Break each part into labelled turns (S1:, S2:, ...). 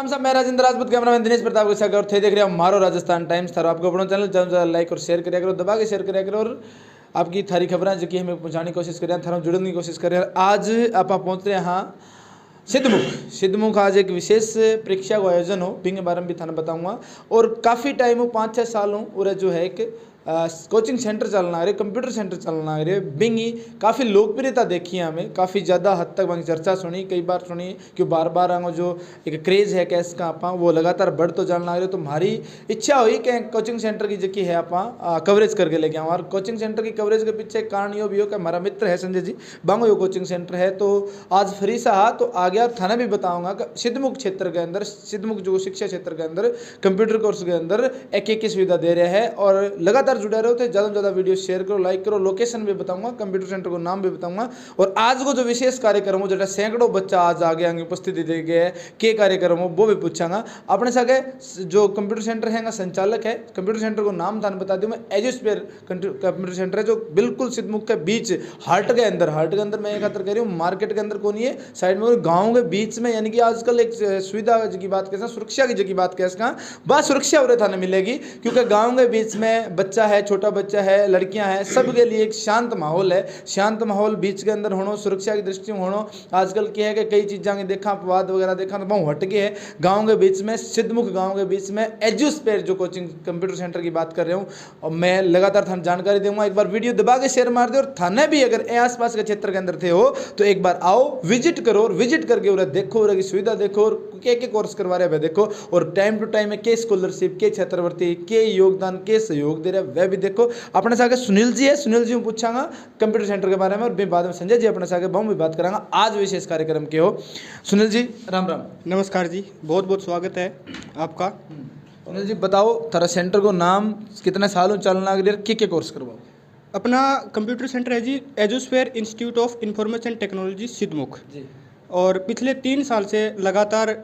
S1: राम साहब, मैं राजेंद्र राजपूत, कैमरामैन दिनेश प्रताप के साथ और थे देख रहे हो हमारो राजस्थान टाइम्स। थारो आपको अपना चैनल ज़्यादा लाइक और शेयर करिए करो, दबा के शेयर करिए करो और आपकी थारी खबरें जो कि हमें पहुंचाने की कोशिश करें, थारा जुड़ने की कोशिश करें। आज आप पहुंच रहे हैं हाँ सिद्धमुख आज एक विशेष परीक्षा का आयोजन हो, बिंग के बारे में भी थाना बताऊंगा। और काफ़ी टाइम हो 5-6 साल हो और जो है एक कोचिंग सेंटर चलना रहे, कंप्यूटर सेंटर चलना रहे बिंग ही काफ़ी लोकप्रियता देखी है हमें, काफ़ी ज़्यादा हद तक वहाँ चर्चा सुनी, कई बार सुनी कि बार बार आंगो जो एक क्रेज़ है कैस का आप वो लगातार बढ़ तो चलना रहे। तो हमारी इच्छा हुई कि कोचिंग सेंटर की जगह है आप कवरेज करके लेके आऊँ। और कोचिंग सेंटर की कवरेज के पीछे कारण ये भी हो कि हमारा मित्र है संजय जी बांगो, यो कोचिंग सेंटर है तो आज फ्री सा तो आ गया। थाना भी बताऊँगा कि सिद्धमुख क्षेत्र के अंदर, सिद्धमुख जो शिक्षा क्षेत्र के अंदर कंप्यूटर कोर्स के अंदर एक की सुविधा दे रहा है और लगातार जुड़े रहो। तो ज़्यादा से ज़्यादा वीडियो शेयर करो, लाइक करो, लोकेशन भी बताऊंगा, कंप्यूटर सेंटर को नाम भी बताऊंगा। और आज को जो विशेष कार्यक्रम हो जो सैकड़ों बच्चा आज आगे आगे उपस्थिति दे गए के कार्यक्रम हो वो भी पूछांगा अपने सागे। जो कंप्यूटर सेंटर है संचालक है, कंप्यूटर सेंटर को नाम थाने बता दूँ मैं, एजुस्पेयर कंप्यूटर सेंटर है जो बिल्कुल सिद्धमुख के बीच हार्ट के अंदर मैं एक खातर कह रही हूँ, मार्केट के अंदर कौन है साइड में गाँव के बीच में, यानी कि आजकल एक सुविधा की बात कैसा, सुरक्षा की जगह बात कैसे बात सुरक्षा हो थाने मिलेगी क्योंकि गाँव के बीच में बच्चा है, छोटा बच्चा है, लड़कियां हैं, सबके लिए एक शांत माहौल है। शांत माहौल बीच के अंदर होना, सुरक्षा की दृष्टि में होना। आजकल क्या है कि कई चीज़ें देखा, अपवाद वगैरह देखा तो बहुत हटके है। गांव के बीच में, सिद्धमुख गांव के बीच में एजुस्पेयर जो कोचिंग कंप्यूटर सेंटर की बात कर रहा हूँ और मैं लगातार थाने जानकारी दूंगा। एक बार वीडियो दबा के शेयर मार दे और थाने भी अगर आस पास के क्षेत्र के अंदर थे हो तो एक बार आओ, विजिट करो और विजिट करके उन्हें देखो, उनकी सुविधा देखो और के कोर्स करवा रहे हैं देखो और टाइम टू टाइम में के स्कॉलरशिप, के छात्रवृत्ति, के योगदान, के सहयोग दे रहे हैं वह भी देखो। अपने साथ सुनील जी है, सुनील जी पूछांगा कंप्यूटर सेंटर के बारे में और बाद में संजय जी अपने साथ बहुत भी बात करांगा। आज विशेष कार्यक्रम के हो सुनील जी, राम राम।
S2: नमस्कार जी, बहुत बहुत स्वागत है आपका।
S1: सुनील जी बताओ थारा सेंटर को नाम, कितने सालों चलना के कोर्स करवाओ?
S2: अपना कंप्यूटर सेंटर है जी Edusphere institute of information technology Sidhmukh जी, और पिछले 3 साल से लगातार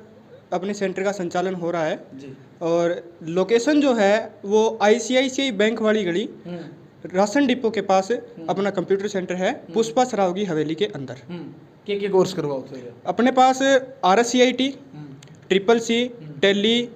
S2: अपने सेंटर का संचालन हो रहा है जी। और लोकेशन जो है वो ICICI बैंक वाली गली राशन डिपो के पास अपना कंप्यूटर सेंटर है, पुष्पा सरावगी हवेली के अंदर।
S1: के कोर्स करवाओ तो
S2: अपने पास RSCIT, CCC, Tally,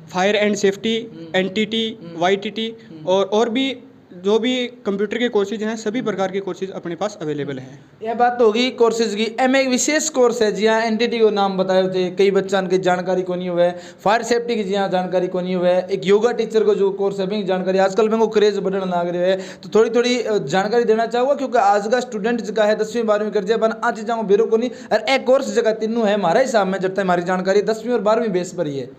S2: fire and safety, NTT, YTT और भी जो भी कंप्यूटर के कोर्सेज हैं सभी प्रकार के कोर्सेज अपने पास अवेलेबल हैं।
S1: यह बात होगी कोर्सेज की। एक विशेष कोर्स है जी हाँ, NTT को नाम बताए थे, कई बच्चा की जानकारी को नहीं हुआ है, फायर सेफ्टी की जी हाँ जानकारी को नहीं हुआ है, एक योगा टीचर को जो कोर्स है भी जानकारी आजकल में को क्रेज बढ़ने लग रहे है तो थोड़ी थोड़ी जानकारी देना चाहूँगा क्योंकि आज का स्टूडेंट जगह है 10वीं 12वीं कर जाए बन आ चीज़ों को बेरो को नहीं। और एक कोर्स जगह तीनों है हमारे हिसाब में जब तक हमारी जानकारी 10वीं और 12वीं बेस पर ही है।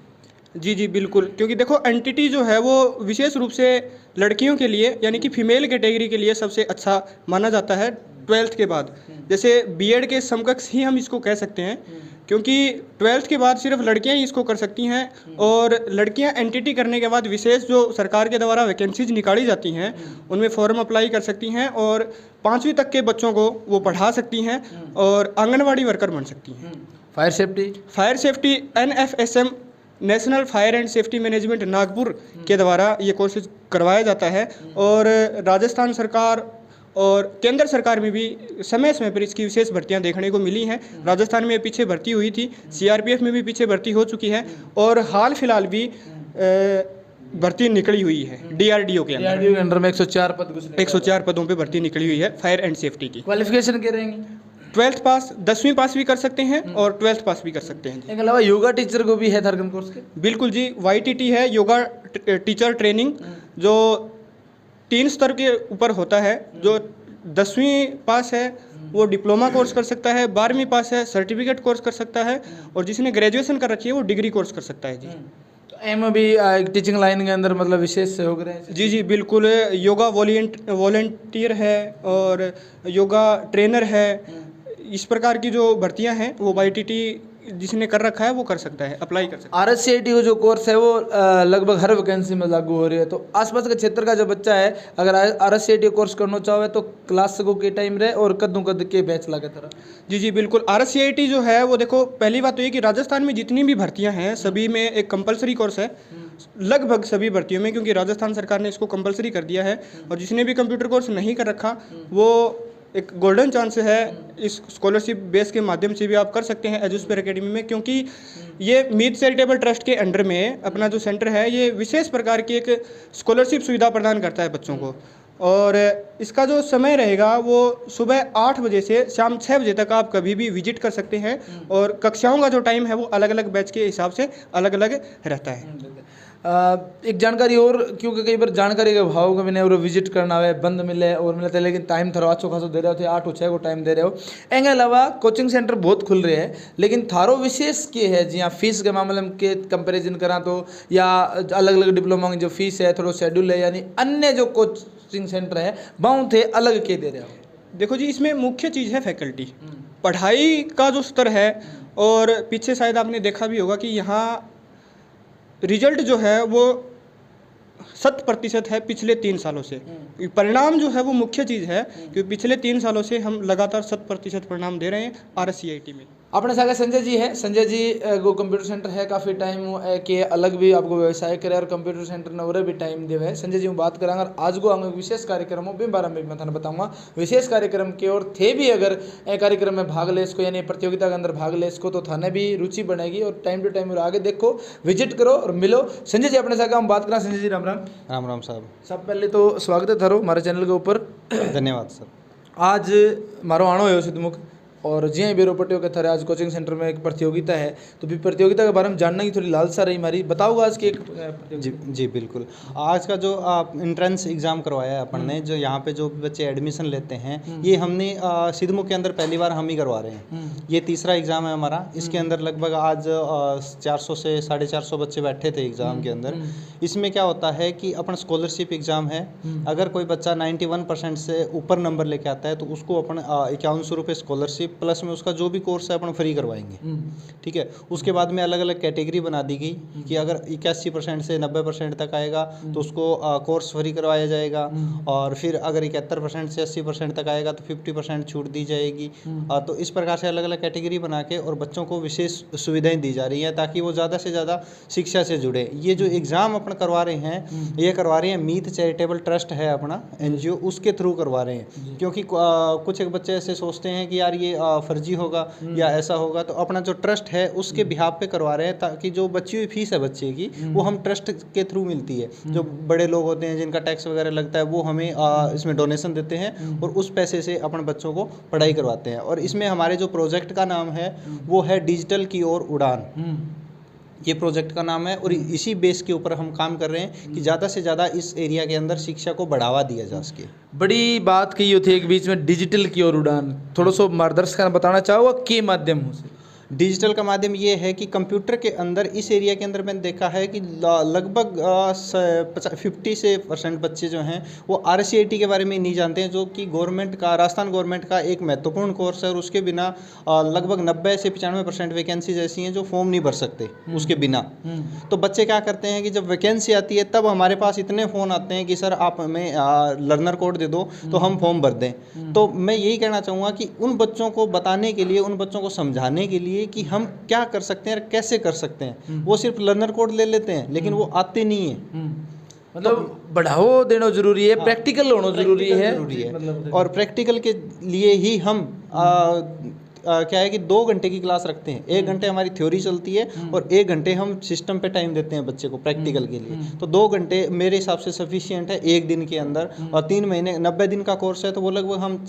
S2: जी बिल्कुल, क्योंकि देखो NTT जो है वो विशेष रूप से लड़कियों के लिए यानी कि फीमेल कैटेगरी के लिए सबसे अच्छा माना जाता है 12th के बाद। जैसे B.Ed के समकक्ष ही हम इसको कह सकते हैं क्योंकि 12th के बाद सिर्फ लड़कियां ही इसको कर सकती हैं और लड़कियां NTT करने के बाद विशेष जो सरकार के द्वारा वैकेंसीज निकाली जाती हैं उनमें फॉर्म अप्लाई कर सकती हैं और 5वीं तक के बच्चों को वो पढ़ा सकती हैं और आंगनवाड़ी वर्कर बन सकती हैं। Fire safety NFSM national fire and safety management Nagpur के द्वारा ये कोर्सेज करवाया जाता है और राजस्थान सरकार और केंद्र सरकार में भी समय समय पर इसकी विशेष भर्तियां देखने को मिली हैं। राजस्थान में पीछे भर्ती हुई थी, CRPF में भी पीछे भर्ती हो चुकी है और हाल फिलहाल भी भर्ती निकली हुई है DRDO के
S1: अंदर में 104
S2: पदों पे भर्ती निकली हुई है फायर एंड सेफ्टी की।
S1: क्वालिफिकेशन क्या रहेंगी?
S2: 12th पास, 10वीं पास भी कर सकते हैं और 12th पास भी कर सकते हैं।
S1: इसके अलावा योगा टीचर को भी है थरगम कोर्स के?
S2: बिल्कुल जी, YTT है योगा टीचर ट्रेनिंग जो 3 स्तर के ऊपर होता है। जो 10वीं पास है वो डिप्लोमा कोर्स कर सकता है, 12वीं पास है सर्टिफिकेट कोर्स कर सकता है और जिसने ग्रेजुएशन कर रखी है वो डिग्री कोर्स कर सकता है जी।
S1: एम भी टीचिंग लाइन के अंदर मतलब विशेष सहयोग रहे हैं?
S2: जी बिल्कुल, योगा वॉलेंटियर है और योगा ट्रेनर है। इस प्रकार की जो भर्तियां हैं वो YTT जिसने कर रखा है वो कर सकता है, अप्लाई कर सकता है।
S1: RSCIT को जो कोर्स है वो लगभग हर वैकेंसी में लागू हो रही है तो आसपास के क्षेत्र का जो बच्चा है अगर RSCIT कोर्स करना चाहे तो क्लास को के टाइम रहे और कद्दू कद के बैच लगे तरह? जी
S2: बिल्कुल, RSCIT जो है वो देखो पहली बात तो ये कि राजस्थान में जितनी भी भर्तियाँ हैं सभी में एक कंपलसरी कोर्स है, लगभग सभी भर्तियों में, क्योंकि राजस्थान सरकार ने इसको कंपलसरी कर दिया है और जिसने भी कंप्यूटर कोर्स नहीं कर रखा वो एक गोल्डन चांस है, इस स्कॉलरशिप बेस के माध्यम से भी आप कर सकते हैं एजुस्पेयर एकेडमी में, क्योंकि ये मीत चैरिटेबल ट्रस्ट के अंडर में अपना जो सेंटर है ये विशेष प्रकार की एक स्कॉलरशिप सुविधा प्रदान करता है बच्चों को। और इसका जो समय रहेगा वो सुबह 8 बजे से शाम 6 बजे तक आप कभी भी विजिट कर सकते हैं, और कक्षाओं का जो टाइम है वो अलग अलग बैच के हिसाब से अलग अलग रहता है।
S1: एक जानकारी और, क्योंकि कई बार जानकारी के अभाव के बिना और विजिट करना है बंद मिले और मिलते, लेकिन टाइम थारो अच्छो खासो दे रहे हो थे, 8 और 6 को टाइम दे रहे हो। एंगे अलावा कोचिंग सेंटर बहुत खुल रहे हैं, लेकिन थारो विशेष के है जी फीस के मामले में के कंपेरिजन करा तो, या अलग अलग डिप्लोमा की जो फीस है थोड़ा शेड्यूल है, यानी अन्य जो कोचिंग सेंटर है बहुत थे अलग के दे रहे हो?
S2: देखो जी, इसमें मुख्य चीज़ है फैकल्टी, पढ़ाई का जो स्तर है। और पीछे शायद आपने देखा भी होगा कि यहाँ रिजल्ट जो है वो 100% है पिछले 3 सालों से। परिणाम जो है वो मुख्य चीज़ है, क्योंकि पिछले 3 सालों से हम लगातार 100% परिणाम दे रहे हैं RSCIT में।
S1: अपने साथ संजय जी है। संजय जी को कंप्यूटर सेंटर है काफ़ी टाइम के अलग भी आपको व्यवसाय करे और कंप्यूटर सेंटर ने और भी टाइम देवे है। संजय जी हम बात करांगे आज को हम विशेष कार्यक्रम हो बारे में मैं थाने बताऊंगा। विशेष कार्यक्रम के और थे भी अगर कार्यक्रम में भाग ले इसको, यानी प्रतियोगिता के अंदर भाग ले इसको, तो थाने भी रुचि बनेगी और टाइम टू टाइम और आगे देखो, विजिट करो और मिलो। संजय जी अपने साथ हम बात करें। संजय जी राम राम।
S3: राम राम साहब।
S1: सब पहले तो स्वागत है थारो हमारे चैनल के ऊपर।
S3: धन्यवाद सर।
S1: आज मारो आनो है सिद्धमुख, और जी बेरो पटियो के थारे आज कोचिंग सेंटर में एक प्रतियोगिता है, तो भी प्रतियोगिता के बारे में जानने की थोड़ी लालसा रही हमारी। बताओगे आज की एक
S3: जी बिल्कुल। आज का जो एंट्रेंस एग्ज़ाम करवाया है अपन ने, जो यहाँ पे जो बच्चे एडमिशन लेते हैं, ये हमने सिद्धमुख के अंदर पहली बार हम ही करवा रहे हैं। ये तीसरा एग्ज़ाम है हमारा। इसके अंदर लगभग आज 400 से 450 बच्चे बैठे थे एग्ज़ाम के अंदर। इसमें क्या होता है कि अपन स्कॉलरशिप एग्ज़ाम है, अगर कोई बच्चा 91% से ऊपर नंबर लेके आता है तो उसको अपन 5100 रुपये स्कॉलरशिप प्लस में उसका जो भी कोर्स है अपन फ्री करवाएंगे। ठीक है। उसके बाद में अलग अलग कैटेगरी बना दी गई कि अगर 81% से 90% तक आएगा तो उसको कोर्स फ्री करवाया जाएगा, और फिर अगर 71% से 80% तक आएगा तो 50% छूट दी जाएगी। तो इस प्रकार से अलग अलग कैटेगरी बना के और बच्चों को विशेष सुविधाएं दी जा रही हैं ताकि वो ज़्यादा से ज़्यादा शिक्षा से जुड़े। ये जो एग्ज़ाम अपन करवा रहे हैं, ये करवा रहे हैं मीत चैरिटेबल ट्रस्ट है अपना NGO, उसके थ्रू करवा रहे हैं। क्योंकि कुछ एक बच्चे ऐसे सोचते हैं कि यार ये फर्जी होगा या ऐसा होगा, तो अपना जो ट्रस्ट है उसके बिहाफ पे करवा रहे हैं ताकि जो बची हुई फीस है बच्चे की वो हम ट्रस्ट के थ्रू मिलती है। जो बड़े लोग होते हैं जिनका टैक्स वगैरह लगता है वो हमें इसमें डोनेशन देते हैं और उस पैसे से अपने बच्चों को पढ़ाई करवाते हैं। और इसमें हमारे जो प्रोजेक्ट का नाम है वो है डिजिटल की ओर उड़ान। ये प्रोजेक्ट का नाम है और इसी बेस के ऊपर हम काम कर रहे हैं कि ज़्यादा से ज़्यादा इस एरिया के अंदर शिक्षा को बढ़ावा दिया जा सके।
S1: बड़ी बात कही होती है एक बीच में डिजिटल की ओर उड़ान, थोड़ा सो मार्गदर्शक बताना चाहोगे के माध्यम से?
S3: डिजिटल का माध्यम ये है कि कंप्यूटर के अंदर इस एरिया के अंदर मैंने देखा है कि लगभग 50 से % बच्चे जो हैं वो RSCIT के बारे में नहीं जानते हैं, जो कि गवर्नमेंट का, राजस्थान गवर्नमेंट का एक महत्वपूर्ण कोर्स है। और उसके बिना लगभग 90 से 95% वैकेंसीज ऐसी हैं जो फॉर्म नहीं भर सकते उसके बिना। तो बच्चे क्या करते हैं कि जब वैकेंसी आती है तब हमारे पास इतने फ़ोन आते हैं कि सर आप हमें लर्नर कोड दे दो तो हम फॉर्म भर दें। तो मैं यही कहना चाहूँगा कि उन बच्चों को बताने के लिए, उन बच्चों को समझाने के लिए कि हम क्या कर सकते हैं और कैसे कर सकते हैं, वो सिर्फ लर्नर कोड ले लेते हैं लेकिन वो आते नहीं है।
S1: मतलब बढ़ावा देना जरूरी है, प्रैक्टिकल होना जरूरी है।
S3: मतलब और प्रैक्टिकल के लिए ही हम क्या है कि 2 घंटे की क्लास रखते हैं। 1 घंटे हमारी थ्योरी चलती है और 1 घंटे हम सिस्टम पे टाइम देते हैं बच्चे को प्रैक्टिकल के लिए। तो 2 घंटे मेरे हिसाब से सफिशिएंट है 1 दिन के अंदर। और 3 महीने 90 दिन का कोर्स है तो वो लगभग हम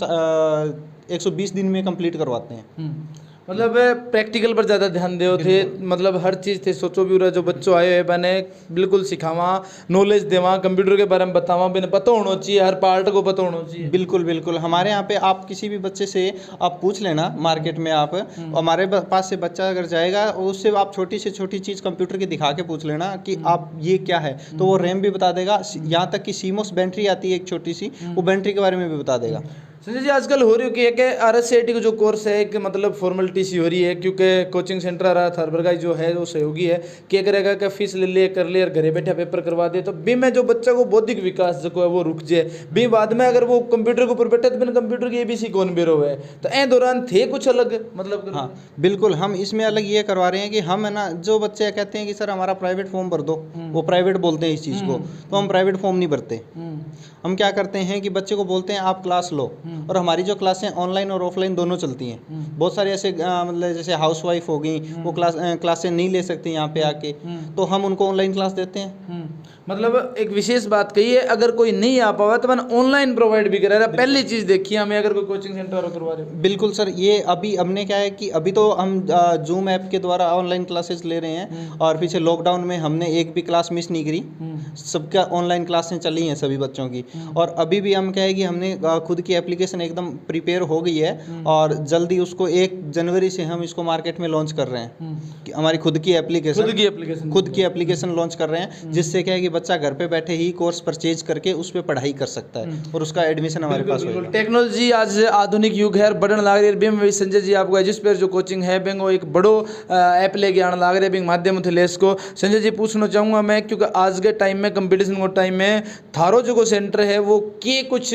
S3: 120 दिन में कंप्लीट करवाते हैं।
S1: मतलब प्रैक्टिकल पर ज़्यादा ध्यान दे थे, मतलब हर चीज़ थे सोचो भी जो बच्चों आए हुए बने बिल्कुल सिखावा, नॉलेज देवा, कंप्यूटर के बारे में बतावा, बिना पता होना चाहिए, हर पार्ट को पता होना चाहिए।
S3: बिल्कुल बिल्कुल। हमारे यहाँ पे आप किसी भी बच्चे से आप पूछ लेना मार्केट में, आप हमारे पास से बच्चा अगर जाएगा उससे आप छोटी से छोटी चीज़ कंप्यूटर की दिखा के पूछ लेना कि आप ये क्या है, तो वो रैम भी बता देगा। यहाँ तक कि CMOS बैटरी आती है एक छोटी सी, वो बैटरी के बारे में भी बता देगा।
S1: संजय जी आजकल हो रही है कि RSCIT का जो कोर्स है एक मतलब फॉर्मेलिटी सी हो रही है, क्योंकि कोचिंग सेंटर आ रहा थरबरगाई जो है वो सहयोगी है कि करेगा कि फीस ले लिए कर ले और घरे बैठे पेपर करवा दे, तो बी में जो बच्चा को बौद्धिक विकास जो है वो रुक जाए, बी बाद में अगर वो कंप्यूटर के ऊपर बैठे तो बिना कंप्यूटर की ABC कौन बेरो है, तो ए दौरान थे कुछ अलग मतलब।
S3: हाँ बिल्कुल, हम इसमें अलग ये करवा रहे हैं कि हम है ना, जो बच्चे कहते हैं कि सर हमारा प्राइवेट फॉर्म भर दो, वो प्राइवेट बोलते हैं इस चीज़ को, तो हम प्राइवेट फॉर्म नहीं भरते। हम क्या करते हैं कि बच्चे को बोलते हैं आप क्लास लो, और हमारी जो क्लासें ऑनलाइन और ऑफलाइन दोनों चलती हैं। बहुत सारे ऐसे मतलब जैसे हाउस वाइफ हो गई, वो क्लासें नहीं ले सकती यहाँ पे आके, तो हम उनको ऑनलाइन क्लास देते हैं।
S1: मतलब एक विशेष बात कही है, अगर कोई नहीं आ पावा तो मैंने ऑनलाइन प्रोवाइड भी करा रहा। पहली चीज़ देखी हमें, अगर कोई कोचिंग सेंटर करवा रहे हो।
S3: बिल्कुल सर, ये अभी हमने क्या है कि अभी तो हम जूम ऐप के द्वारा ऑनलाइन क्लासेस ले रहे हैं, और पीछे लॉकडाउन में हमने एक भी क्लास मिस नहीं करी, सबका ऑनलाइन क्लासें चली हैं सभी बच्चों की। और अभी भी हम क्या है कि हमने खुद की एप्लीकेशन एकदम प्रिपेयर हो गई है, और जल्दी उसको 1 जनवरी से हम इसको मार्केट में लॉन्च कर रहे हैं कि हमारी खुद की एप्लीकेशन लॉन्च कर रहे हैं, जिससे क्या है कि बच्चा घर पे बैठे ही कोर्स परचेज करके उस पर पढ़ाई कर सकता है और उसका एडमिशन हमारे पास होगा।
S1: टेक्नोलॉजी आज आधुनिक युग है, बढ़न लाग रही है। बिम वही संजय जी आपको जिस पर जो कोचिंग है बेंगो एक बड़ो ऐप लेके आने लाग रहे हैं, बिंग माध्यम थे लेस को। संजय जी पूछना चाहूँगा मैं, क्योंकि आज के टाइम में कंपटीशन को टाइम में थारो जो सेंटर है वो के कुछ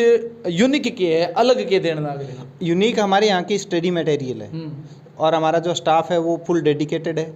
S1: यूनिक के है, अलग के देने लाग रहे हैं।
S3: यूनिक हमारे यहाँ की स्टडी मटेरियल है, और हमारा जो स्टाफ है वो फुल डेडिकेटेड है।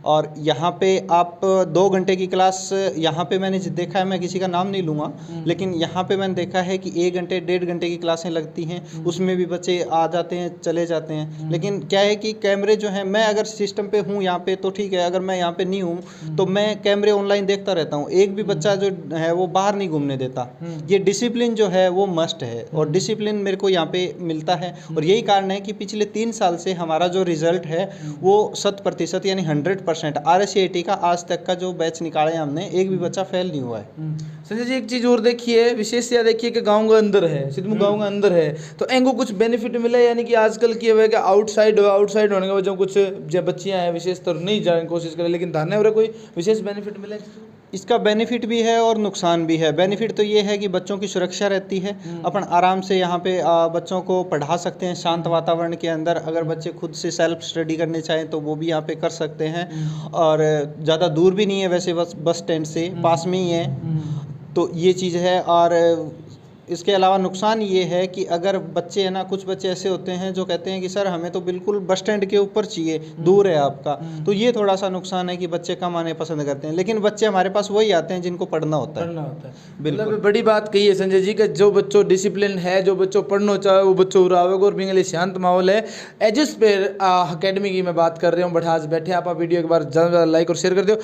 S3: और यहाँ पे आप 2 घंटे की क्लास, यहाँ पे मैंने देखा है, मैं किसी का नाम नहीं लूँगा, लेकिन यहाँ पे मैंने देखा है कि 1 घंटे 1.5 घंटे की क्लासें लगती हैं, उसमें भी बच्चे आ जाते हैं चले जाते हैं। लेकिन क्या है कि कैमरे जो हैं, मैं अगर सिस्टम पे हूँ यहाँ पे तो ठीक है, अगर मैं यहाँ पे नहीं हूँ तो मैं कैमरे ऑनलाइन देखता रहता हूँ। एक भी बच्चा जो है वो बाहर नहीं घूमने देता। ये डिसिप्लिन जो है वो मस्ट है, और डिसिप्लिन मेरे को यहाँ पे मिलता है। और यही कारण है कि पिछले 3 साल से हमारा जो रिजल्ट है वो 100% यानी 100% RSCET का आज तक का जो बैच निकाले हैं हमने, एक भी बच्चा फेल नहीं हुआ है।
S1: संजय जी एक चीज़ और देखिए, विशेषता देखिए कि गांव के अंदर है, सिद्धमुख गांव के अंदर है, तो इनको कुछ बेनिफिट मिला, यानी कि आजकल की है कि आउटसाइड होने के वजह कुछ जो बच्चियाँ हैं विशेषतर नहीं जाने की कोशिश करें, लेकिन धारने और कोई विशेष बेनिफिट मिला?
S3: इसका बेनिफिट भी है और नुकसान भी है। बेनिफिट तो ये है कि बच्चों की सुरक्षा रहती है, अपन आराम से यहाँ पे बच्चों को पढ़ा सकते हैं शांत वातावरण के अंदर। अगर बच्चे खुद से सेल्फ स्टडी करने चाहें तो वो भी यहाँ पे कर सकते हैं, और ज़्यादा दूर भी नहीं है वैसे, बस स्टैंड से पास में ही है, तो ये चीज़ है। और इसके अलावा नुकसान ये है कि अगर बच्चे है ना, कुछ बच्चे ऐसे होते हैं जो कहते हैं कि सर हमें तो बिल्कुल बस स्टैंड के ऊपर चाहिए, दूर है आपका, तो ये थोड़ा सा नुकसान है कि बच्चे कम आने पसंद करते हैं। लेकिन बच्चे हमारे पास वही आते हैं जिनको पढ़ना होता है।
S1: बिल्कुल मतलब बड़ी बात कही है संजय जी का, जो बच्चों डिसिप्लिन है, जो बच्चों पढ़ना चाहे वो बच्चों उड़ावेगा, और बिंगली शांत माहौल है। एजिस पेर अकेडमी की मैं बात कर रहा हूँ, बट आज बैठे आप वीडियो एक बार ज़्यादा लाइक और शेयर कर दो।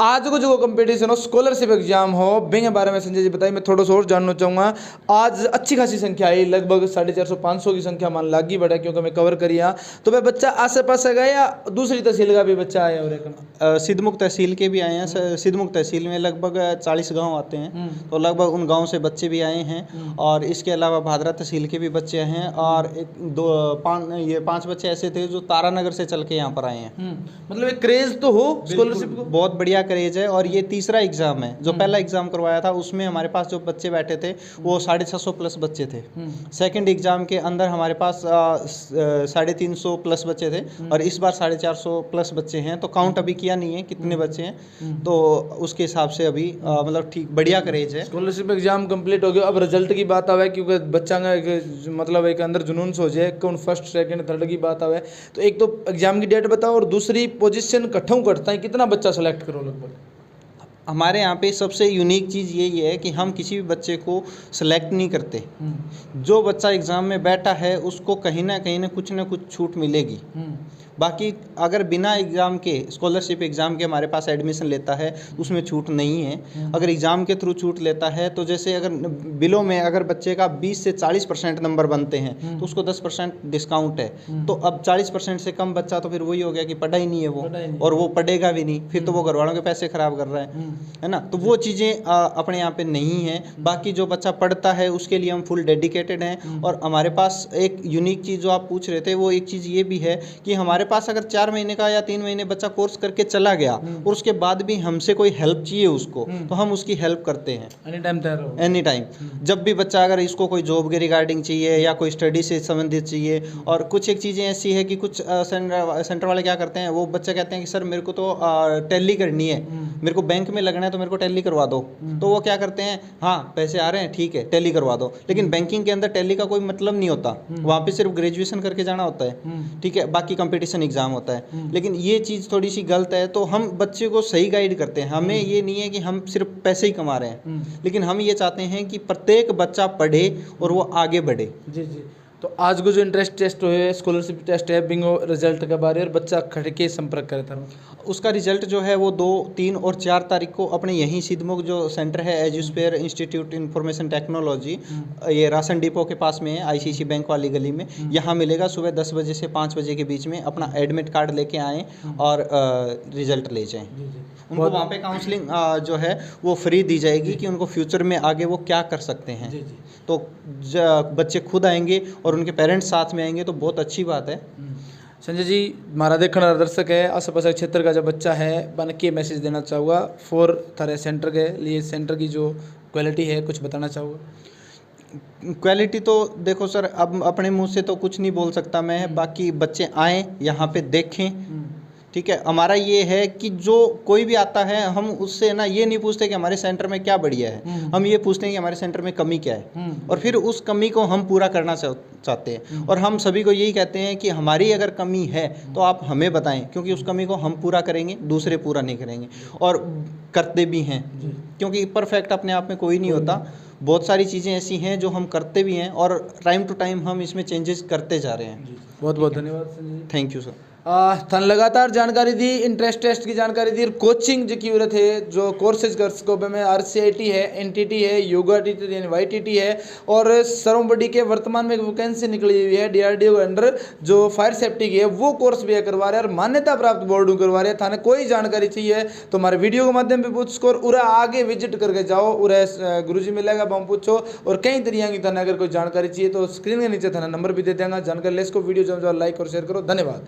S1: आज को जो कंपटीशन हो, स्कॉलरशिप एग्जाम हो, बिंग के बारे में संजय जी बताइए, मैं थोड़ा सा और जानना चाहूँगा। आज अच्छी खासी संख्या आई, लगभग 450-500 की संख्या मान लागी बढ़ा, क्योंकि मैं कवर करिया, तो वह बच्चा आसे पास गया या दूसरी तहसील का भी बच्चा आया? और
S3: सिद्धमुख तहसील के भी आए हैं। सिद्धमुख तहसील में लगभग 40 गांव आते हैं, तो लगभग उन गांव से बच्चे भी आए हैं। और इसके अलावा भादरा तहसील के भी बच्चे हैं, और 5 बच्चे ऐसे थे जो तारानगर से चल के यहाँ पर आए हैं।
S1: मतलब एक क्रेज तो हो स्कॉलरशिप को,
S3: बहुत बढ़िया क्रेज है। और ये तीसरा एग्जाम है। जो पहला एग्जाम करवाया था उसमें हमारे पास जो बच्चे बैठे थे वो 650 प्लस बच्चे थे। सेकंड एग्जाम के अंदर हमारे पास 350 प्लस बच्चे थे, और इस बार 450 प्लस बच्चे हैं। तो काउंट अभी किया नहीं है कितने बच्चे हैं, तो उसके हिसाब से अभी मतलब ठीक बढ़िया क्रेज है।
S1: स्कॉलरशिप एग्जाम कंप्लीट हो गया, अब रिजल्ट की बात आवे, क्योंकि बच्चा का मतलब एक अंदर जुनून सो जाए कौन फर्स्ट सेकंड थर्ड की बात आवे, तो एक तो एग्जाम की डेट बताओ, और दूसरी पोजीशन कट्ठों करता है कितना बच्चा सेलेक्ट करो लगभग?
S3: हमारे यहाँ पे सबसे यूनिक चीज़ यही है कि हम किसी भी बच्चे को सिलेक्ट नहीं करते। जो बच्चा एग्ज़ाम में बैठा है उसको कहीं ना कुछ छूट मिलेगी। बाकी अगर बिना एग्ज़ाम के स्कॉलरशिप एग्ज़ाम के हमारे पास एडमिशन लेता है उसमें छूट नहीं है। अगर एग्ज़ाम के थ्रू छूट लेता है तो जैसे अगर बिलो में अगर बच्चे का 20 से 40% नंबर बनते हैं तो उसको 10% डिस्काउंट है। तो अब 40% से कम बच्चा तो फिर वही हो गया कि पढ़ा ही नहीं है वो, और वो पढ़ेगा भी नहीं, फिर तो वो घर वालों के पैसे ख़राब कर रहा है ना। तो वो चीज़ें अपने यहाँ पे नहीं है। बाकी जो बच्चा पढ़ता है उसके लिए हम फुल डेडिकेटेड हैं। और हमारे पास एक यूनिक चीज़ जो आप पूछ रहे थे वो एक चीज़ ये भी है कि हमारे पास अगर 4 महीने का या 3 महीने बच्चा कोर्स करके चला गया और उसके बाद भी हमसे कोई हेल्प चाहिए उसको, तो हम उसकी हेल्प करते हैं एनी टाइम। जब भी बच्चा अगर इसको कोई जॉब के रिगार्डिंग चाहिए या कोई स्टडी से संबंधित चाहिए, और कुछ एक चीज़ें ऐसी है कि कुछ सेंटर वाले क्या करते हैं, वो बच्चे कहते हैं कि सर मेरे को तो टैली करनी है, मेरे को बैंक में लगना है तो मेरे को टैली करवा दो, तो वो क्या करते हैं, हाँ पैसे आ रहे हैं ठीक है टैली करवा दो। लेकिन बैंकिंग के अंदर टैली का कोई मतलब नहीं होता, वहाँ पे सिर्फ ग्रेजुएशन करके जाना होता है, ठीक है, बाकी कंपटीशन एग्जाम होता है। लेकिन ये चीज़ थोड़ी सी गलत है, तो हम बच्चे को सही गाइड करते हैं। हमें ये नहीं है कि हम सिर्फ पैसे ही कमा रहे हैं, लेकिन हम ये चाहते हैं कि प्रत्येक बच्चा पढ़े और वो आगे बढ़े।
S1: जी जी। तो आज को जो इंटरेस्ट टेस्ट है, स्कॉलरशिप टेस्ट है, बिंगो रिजल्ट के बारे और बच्चा खड़ के संपर्क करे था।
S3: उसका रिजल्ट जो है वो 2, 3 और 4 तारीख को अपने यहीं सिद्धमुख जो सेंटर है एजुस्पेयर इंस्टीट्यूट इंफॉर्मेशन टेक्नोलॉजी, ये राशन डिपो के पास में है, आईसीसी बैंक वाली गली में, यहाँ मिलेगा। सुबह 10 बजे से 5 बजे के बीच में अपना एडमिट कार्ड लेके आएँ और रिजल्ट ले जाएँ। उनको वहाँ पे काउंसलिंग जो है वो फ्री दी जाएगी कि उनको फ्यूचर में आगे वो क्या कर सकते हैं। तो बच्चे खुद आएंगे और उनके पेरेंट्स साथ में आएंगे तो बहुत अच्छी बात है।
S1: संजय जी, हमारा देखने वाला दर्शक है, आस पास क्षेत्र का जो बच्चा है, बन के मैसेज देना चाहूँगा फॉर थारे सेंटर के लिए, सेंटर की जो क्वालिटी है कुछ बताना चाहूँगा।
S3: क्वालिटी तो देखो सर, अब अपने मुंह से तो कुछ नहीं बोल सकता मैं, बाकी बच्चे आएँ यहाँ पे देखें, ठीक है। हमारा ये है कि जो कोई भी आता है हम उससे ना ये नहीं पूछते कि हमारे सेंटर में क्या बढ़िया है, हम ये पूछते हैं कि हमारे सेंटर में कमी क्या है, और फिर उस कमी को हम पूरा करना चाहते हैं। और हम सभी को यही कहते हैं कि हमारी अगर कमी है तो आप हमें बताएं, क्योंकि उस कमी को हम पूरा करेंगे, दूसरे पूरा नहीं करेंगे, और करते भी हैं, क्योंकि परफेक्ट अपने आप में कोई नहीं होता। बहुत सारी चीज़ें ऐसी हैं जो हम करते भी हैं और टाइम टू टाइम हम इसमें चेंजेस करते जा रहे हैं।
S1: बहुत बहुत धन्यवाद संजय।
S3: Thank you sir.
S1: थन लगातार जानकारी दी, इंटरेस्ट टेस्ट की जानकारी दी, कोचिंग जो की जरूरत है, जो कोर्सेज कर स्कोप में RCIT है, NTT है, योगा टीटी यानी YTT है, और सर्वबड़ी के वर्तमान में एक वैकेंसी निकली हुई है DRDO के अंडर जो फायर सेफ्टी की है, वो कोर्स भी करवा रहे हैं और मान्यता प्राप्त बोर्ड करवा रहे हैं। थाने कोई जानकारी चाहिए तो हमारे वीडियो के माध्यम पे पूछ कर उरा आगे विजिट करके जाओ, उरा गुरुजी मिलेगा, हम पूछो, और कई तरीके की थाने अगर कोई जानकारी चाहिए तो स्क्रीन के नीचे थाना नंबर भी दे देंगे, जानकारी ले इसको वीडियो जो लाइक और शेयर करो। धन्यवाद।